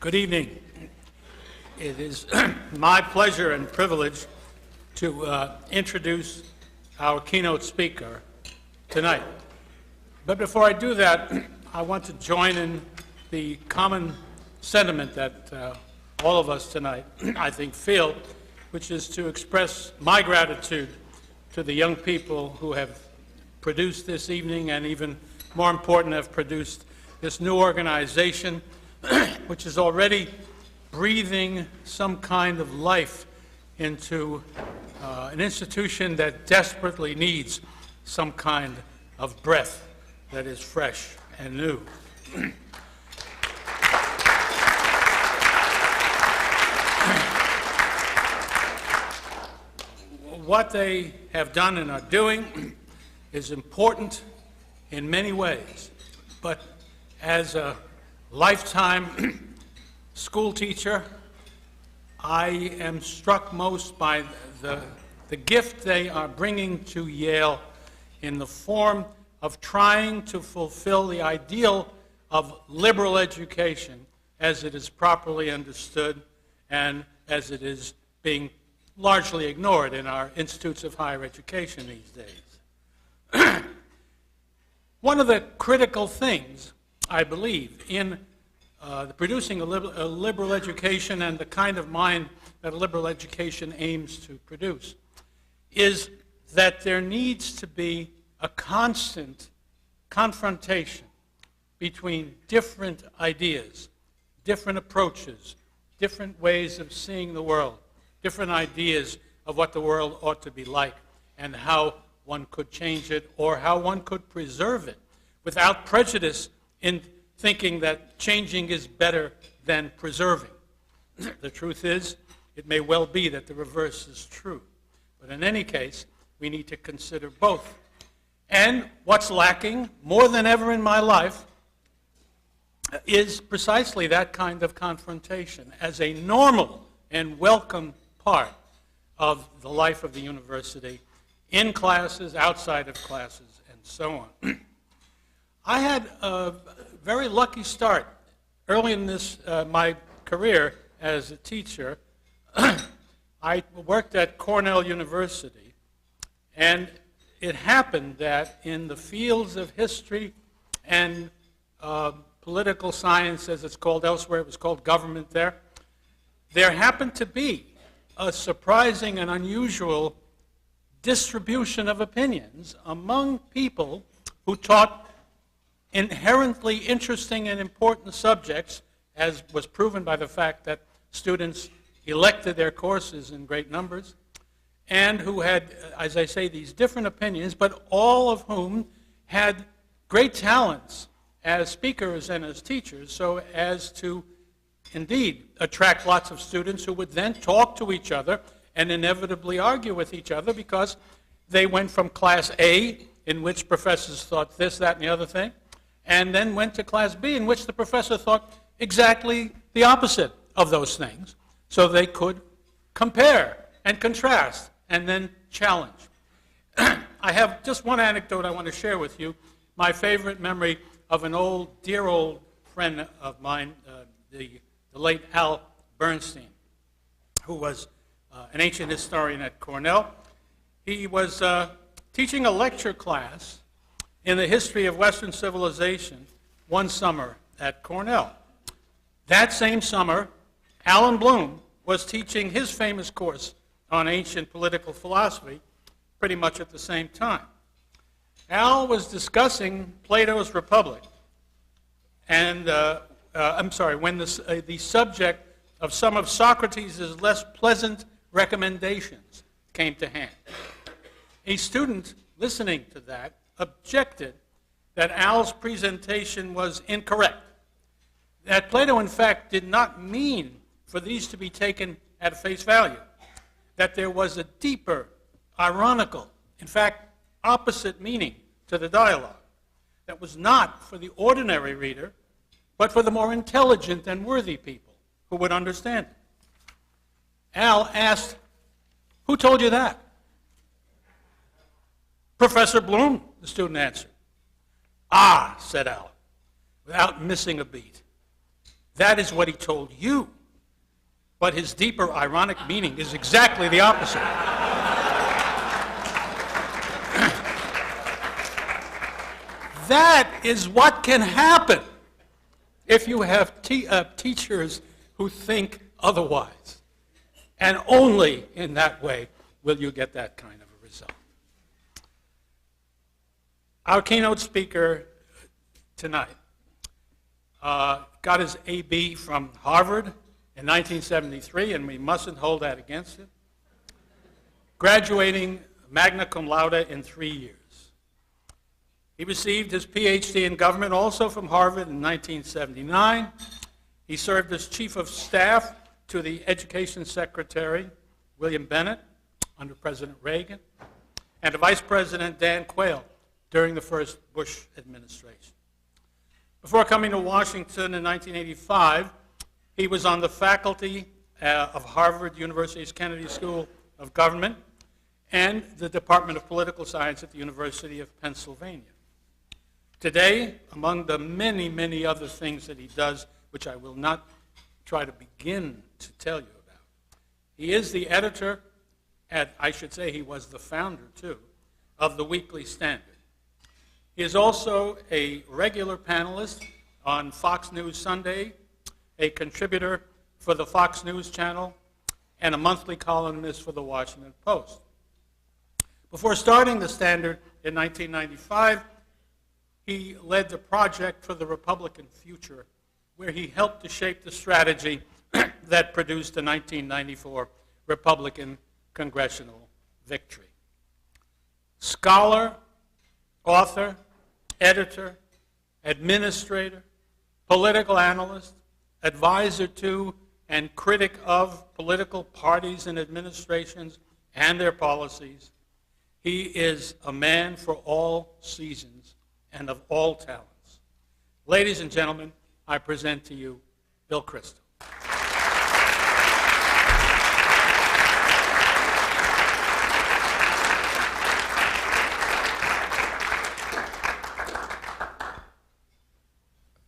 Good evening. It is my pleasure and privilege to introduce our keynote speaker tonight. But before I do that, I want to join in the common sentiment that all of us tonight, I think, feel, which is to express my gratitude to the young people who have produced this evening and, even more important, have produced this new organization, which is already breathing some kind of life into an institution that desperately needs some kind of breath that is fresh and new. What they have done and are doing is important in many ways, but as a lifetime school teacher, I am struck most by the gift they are bringing to Yale in the form of trying to fulfill the ideal of liberal education as it is properly understood and as it is being largely ignored in our institutes of higher education these days. One of the critical things, I believe, in producing a liberal education and the kind of mind that a liberal education aims to produce is that there needs to be a constant confrontation between different ideas, different approaches, different ways of seeing the world, different ideas of what the world ought to be like and how one could change it or how one could preserve it without prejudice in thinking that changing is better than preserving. The truth is, it may well be that the reverse is true. But in any case, we need to consider both. And what's lacking more than ever in my life is precisely that kind of confrontation as a normal and welcome part of the life of the university, in classes, outside of classes, and so on. I had a very lucky start early in my career as a teacher. I worked at Cornell University, and it happened that in the fields of history and political science, as it's called elsewhere, it was called government there happened to be a surprising and unusual distribution of opinions among people who taught inherently interesting and important subjects, as was proven by the fact that students elected their courses in great numbers, and who had, as I say, these different opinions, but all of whom had great talents as speakers and as teachers, so as to indeed attract lots of students who would then talk to each other and inevitably argue with each other because they went from class A, in which professors thought this, that, and the other thing, and then went to class B, in which the professor thought exactly the opposite of those things, so they could compare and contrast and then challenge. I have just one anecdote I want to share with you, my favorite memory of an dear old friend of mine, the late Al Bernstein, who was an ancient historian at Cornell. He was teaching a lecture class in the history of Western civilization one summer at Cornell. That same summer, Alan Bloom was teaching his famous course on ancient political philosophy pretty much at the same time. Al was discussing Plato's Republic, and when the subject of some of Socrates' less pleasant recommendations came to hand. A student listening to that objected that Al's presentation was incorrect, that Plato, in fact, did not mean for these to be taken at face value, that there was a deeper, ironical, in fact, opposite meaning to the dialogue that was not for the ordinary reader, but for the more intelligent and worthy people who would understand it. Al asked, "Who told you that?" "Professor Bloom," the student answered. "Ah," said Al, without missing a beat. That is what he told you. But his deeper ironic meaning is exactly the opposite. That is what can happen if you have teachers who think otherwise. And only in that way will you get that kind of a result. Our keynote speaker tonight got his A.B. from Harvard in 1973, and we mustn't hold that against him. Graduating magna cum laude in 3 years. He received his Ph.D. in government also from Harvard in 1979. He served as chief of staff to the Education Secretary, William Bennett, under President Reagan, and to Vice President Dan Quayle during the first Bush administration. Before coming to Washington in 1985, he was on the faculty of Harvard University's Kennedy School of Government and the Department of Political Science at the University of Pennsylvania. Today, among the many, many other things that he does, which I will not try to begin to tell you about, he is the editor, I should say he was the founder, too, of the Weekly Standard. He is also a regular panelist on Fox News Sunday, a contributor for the Fox News Channel, and a monthly columnist for the Washington Post. Before starting the Standard in 1995, he led the Project for the Republican Future, where he helped to shape the strategy that produced the 1994 Republican congressional victory. Scholar, author, editor, administrator, political analyst, advisor to and critic of political parties and administrations and their policies, he is a man for all seasons and of all talents. Ladies and gentlemen, I present to you Bill Kristol.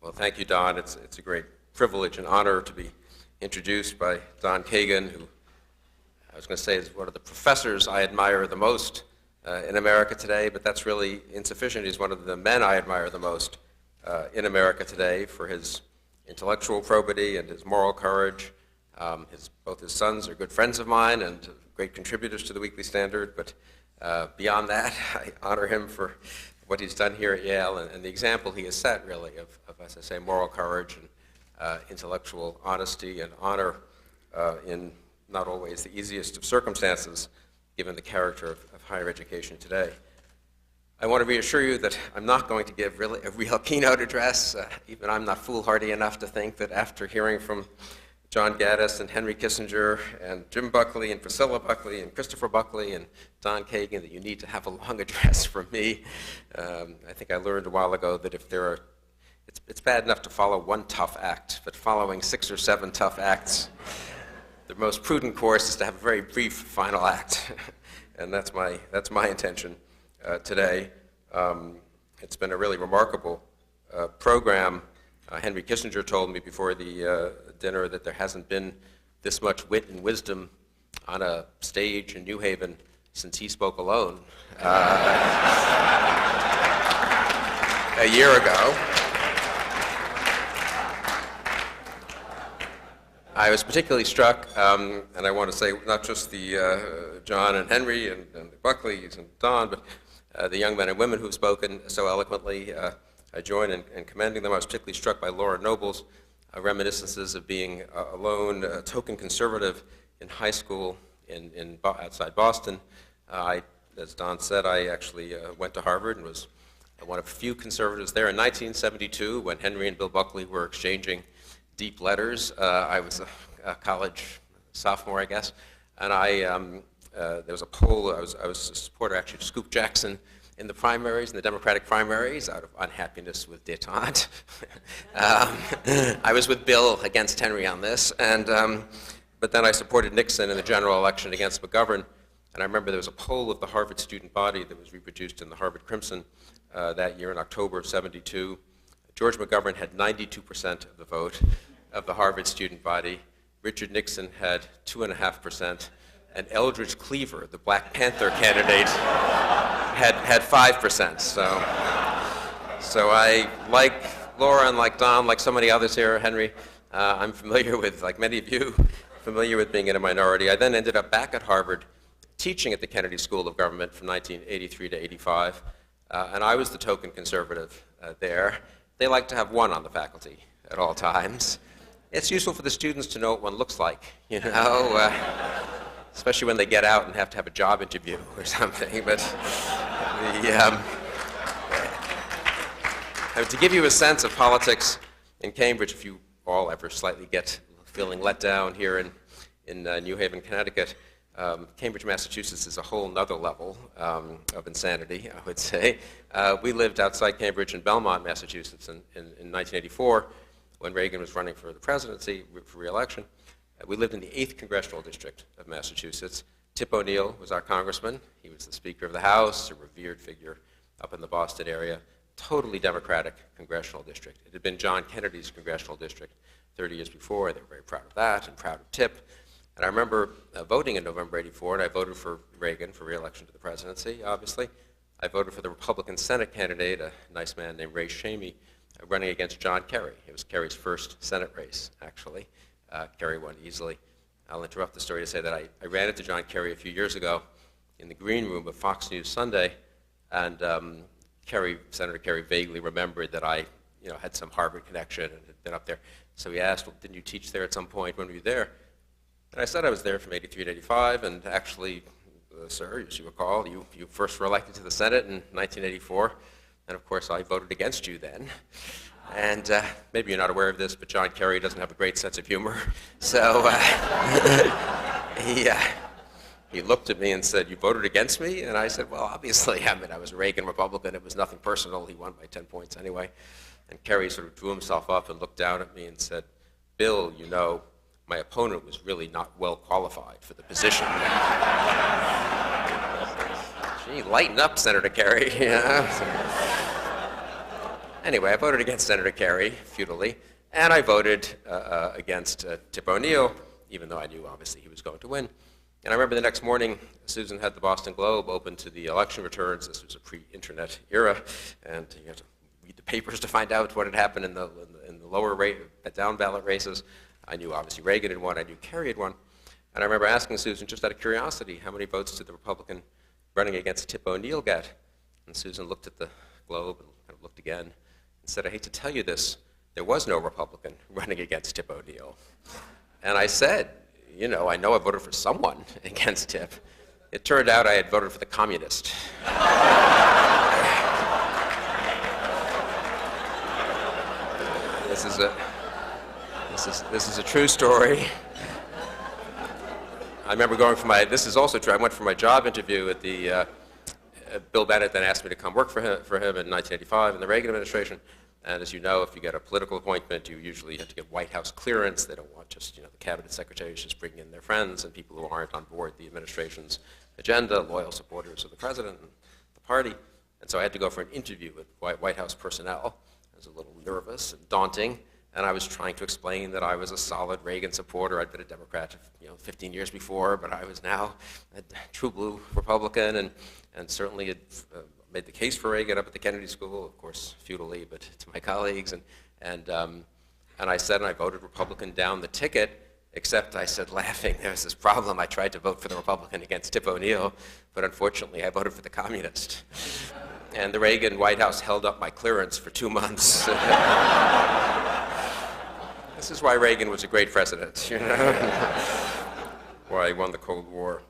Well, thank you, Don. It's a great privilege and honor to be introduced by Don Kagan, who I was going to say is one of the professors I admire the most in America today, but that's really insufficient. He's one of the men I admire the most in America today for his intellectual probity and his moral courage. Both his sons are good friends of mine and great contributors to the Weekly Standard, but beyond that, I honor him for what he's done here at Yale and the example he has set, really, of, as I say, moral courage and intellectual honesty and honor in not always the easiest of circumstances, given the character of higher education today. I want to reassure you that I'm not going to give really a real keynote address. Even I'm not foolhardy enough to think that after hearing from John Gaddis and Henry Kissinger and Jim Buckley and Priscilla Buckley and Christopher Buckley and Don Kagan that you need to have a long address from me. I think I learned a while ago that if there are, it's bad enough to follow one tough act, but following 6 or 7 tough acts, the most prudent course is to have a very brief final act. And that's my intention today. It's been a really remarkable program. Henry Kissinger told me before the dinner that there hasn't been this much wit and wisdom on a stage in New Haven since he spoke alone a year ago. I was particularly struck, and I want to say not just the John and Henry and the Buckleys and Don, but the young men and women who've spoken so eloquently. I join in commending them. I was particularly struck by Laura Noble's reminiscences of being a lone token conservative in high school outside Boston. As Don said, I actually went to Harvard and was one of a few conservatives there. In 1972, when Henry and Bill Buckley were exchanging deep letters, I was a college sophomore, I guess, and there was a poll. I was a supporter, actually, of Scoop Jackson in the primaries, in the Democratic primaries, out of unhappiness with détente. I was with Bill against Henry on this, but then I supported Nixon in the general election against McGovern, and I remember there was a poll of the Harvard student body that was reproduced in the Harvard Crimson that year in October of '72. George McGovern had 92% of the vote. of the Harvard student body. Richard Nixon had 2.5%, and Eldridge Cleaver, the Black Panther candidate, had 5%. So I, like Laura and like Don, like so many others here, Henry, I'm familiar with, like many of you, familiar with being in a minority. I then ended up back at Harvard teaching at the Kennedy School of Government from 1983 to 85, and I was the token conservative there. They like to have one on the faculty at all times. It's useful for the students to know what one looks like, you know, especially when they get out and have to have a job interview or something. But to give you a sense of politics in Cambridge, if you all ever slightly get feeling let down here in New Haven, Connecticut, Cambridge, Massachusetts is a whole nother level of insanity, I would say. We lived outside Cambridge in Belmont, Massachusetts in 1984 when Reagan was running for the presidency, for re-election. We lived in the 8th Congressional District of Massachusetts. Tip O'Neill was our congressman. He was the Speaker of the House, a revered figure up in the Boston area. Totally Democratic congressional district. It had been John Kennedy's congressional district 30 years before. They were very proud of that and proud of Tip. And I remember voting in November '84, and I voted for Reagan for re-election to the presidency, obviously. I voted for the Republican Senate candidate, a nice man named Ray Shamey, running against John Kerry. It was Kerry's first Senate race, actually. Kerry won easily. I'll interrupt the story to say that I ran into John Kerry a few years ago in the green room of Fox News Sunday, and Senator Kerry vaguely remembered that I had some Harvard connection and had been up there. So he asked, well, didn't you teach there at some point? When were you there? And I said I was there from '83 to '85, and actually, sir, as you recall, you first were elected to the Senate in 1984, and of course I voted against you then. And maybe you're not aware of this, but John Kerry doesn't have a great sense of humor. So he looked at me and said, you voted against me? And I said, well, obviously, I was a Reagan Republican. It was nothing personal. He won by 10 points anyway. And Kerry sort of drew himself up and looked down at me and said, Bill, you know, my opponent was really not well qualified for the position. Gee, lighten up, Senator Kerry. Anyway, I voted against Senator Kerry, futilely, and I voted against Tip O'Neill, even though I knew, obviously, he was going to win. And I remember the next morning, Susan had the Boston Globe open to the election returns. This was a pre-internet era, and you had to read the papers to find out what had happened in the lower down ballot races. I knew, obviously, Reagan had won. I knew Kerry had won. And I remember asking Susan, just out of curiosity, how many votes did the Republican running against Tip O'Neill get? And Susan looked at the Globe and kind of looked again and said, I hate to tell you this, there was no Republican running against Tip O'Neill. And I said, you know I voted for someone against Tip. It turned out I had voted for the communist. This is a true story. I remember going for this is also true, I went for my job interview at the, Bill Bennett then asked me to come work for him in 1985 in the Reagan administration. And as you know, if you get a political appointment, you usually have to get White House clearance. They don't want just the cabinet secretaries just bringing in their friends and people who aren't on board the administration's agenda, loyal supporters of the president and the party. And so I had to go for an interview with White House personnel. I was a little nervous and daunting, and I was trying to explain that I was a solid Reagan supporter. I'd been a Democrat 15 years before, but I was now a true blue Republican, and certainly had made the case for Reagan up at the Kennedy School, of course, futilely, but to my colleagues. And I said, and I voted Republican down the ticket, except I said, laughing, there's this problem. I tried to vote for the Republican against Tip O'Neill, but unfortunately, I voted for the communist. And the Reagan White House held up my clearance for 2 months. This is why Reagan was a great president, why he won the Cold War.